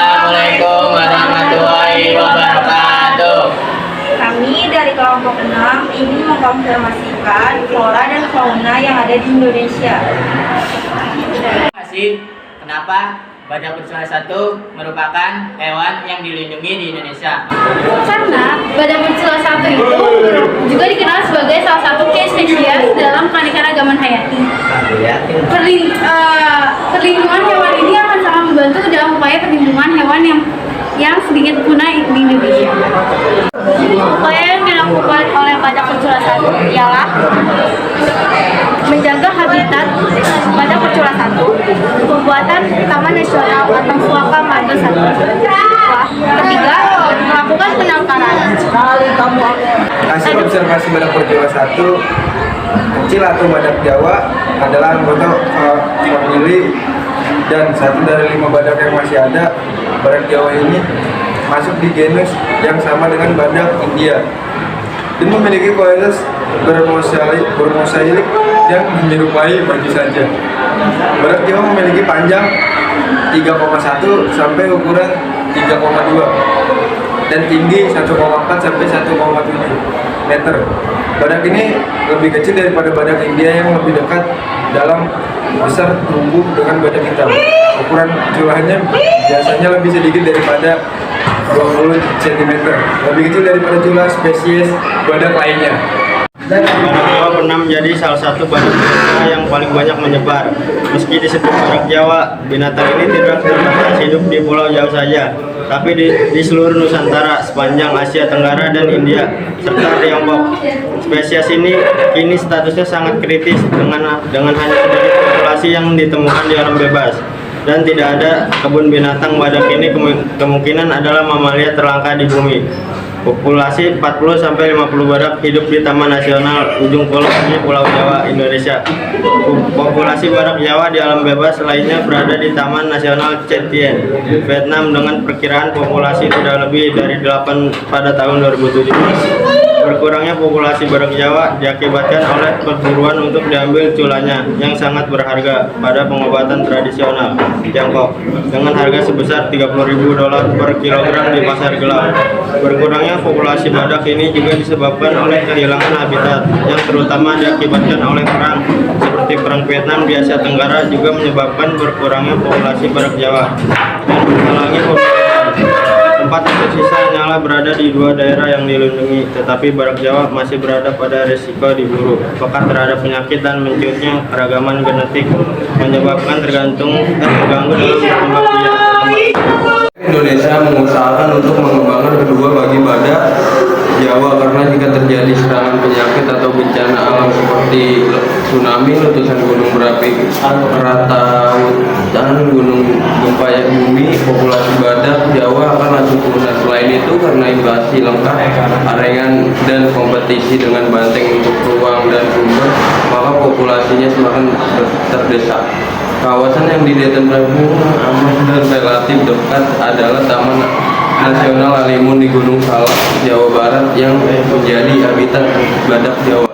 Assalamualaikum warahmatullahi wabarakatuh. Kami dari kelompok 6 ingin mengkonfirmasikan flora dan fauna yang ada di Indonesia. Terima kasih. Kenapa badak bersuara satu merupakan hewan yang dilindungi di Indonesia? Karena badak bersuara satu itu juga dikenal sebagai salah satu case spesies dalam keanekaragaman hayati. Perlindungan hewan ini akan sangat membantu dalam upaya perlindungan hewan yang sedikit punah di Indonesia. Upaya yang dilakukan oleh badak bersuara satu ialah menjaga habitat badak bersuara satu, pembuatan taman nasional atau Suaka Marga Satwa. Ketiga, melakukan penangkaran. Hasil observasi badak bersuara satu kecil atau badak Jawa adalah anggota famili dan 1 dari 5 badak yang masih ada. Badak Jawa ini masuk di genus yang sama dengan badak India dan memiliki kualitas bermosailik yang menyerupai baju saja. Badak Jawa memiliki panjang 3,1 sampai ukuran 3,2 dan tinggi 1,4 sampai 1,7 meter. Badak ini lebih kecil daripada badak India yang lebih dekat dalam besar tubuh dengan badak hitam. Ukuran jumlahnya biasanya lebih sedikit daripada 20 cm, lebih kecil daripada jumlah spesies badak lainnya. Badak Jawa pernah menjadi salah satu badak Indonesia yang paling banyak menyebar. Meski disebut badak Jawa, binatang ini tidak terbatas hidup di Pulau Jawa saja, tapi di seluruh Nusantara, sepanjang Asia Tenggara dan India, serta Tiongkok. Spesies ini kini statusnya sangat kritis dengan hanya sedikit populasi yang ditemukan di alam bebas. Dan tidak ada kebun binatang. Badak ini kemungkinan adalah mamalia terlangka di bumi. Populasi 40-50 badak hidup di Taman Nasional Ujung Kulon di Pulau Jawa, Indonesia. Populasi badak Jawa di alam bebas lainnya berada di Taman Nasional Chet Tien, Vietnam, dengan perkiraan populasi tidak lebih dari 8 pada tahun 2017. Berkurangnya populasi badak Jawa diakibatkan oleh perburuan untuk diambil culanya yang sangat berharga pada pengobatan tradisional Tiongkok dengan harga sebesar $30.000 per kilogram di pasar gelap. Berkurangnya populasi badak ini juga disebabkan oleh kehilangan habitat yang terutama diakibatkan oleh perang seperti perang Vietnam di Asia Tenggara, juga menyebabkan berkurangnya populasi badak Jawa dan menghalangi tempat yang tersisa hanyalah berada di 2 daerah yang dilindungi, tetapi badak Jawa masih berada pada risiko diburu, pekat terhadap penyakit, dan mencurutnya keragaman genetik menyebabkan terganggu dalam berkembang biak. Indonesia mengusahakan untuk mengembangkan kedua bagi badak Jawa karena jika terjadi serangan penyakit atau bencana alam seperti tsunami, letusan gunung berapi, rata dan gunung gempa bumi, populasi badak Jawa akan langsung punah. Selain itu, karena invasi lengkap, arengan dan kompetisi dengan banteng untuk ruang dan sumber, maka populasinya semakin terdesak. Kawasan yang didapatkan aman dan relatif dekat adalah Taman Nasional Halimun di Gunung Salak, Jawa Barat, yang menjadi habitat badak Jawa.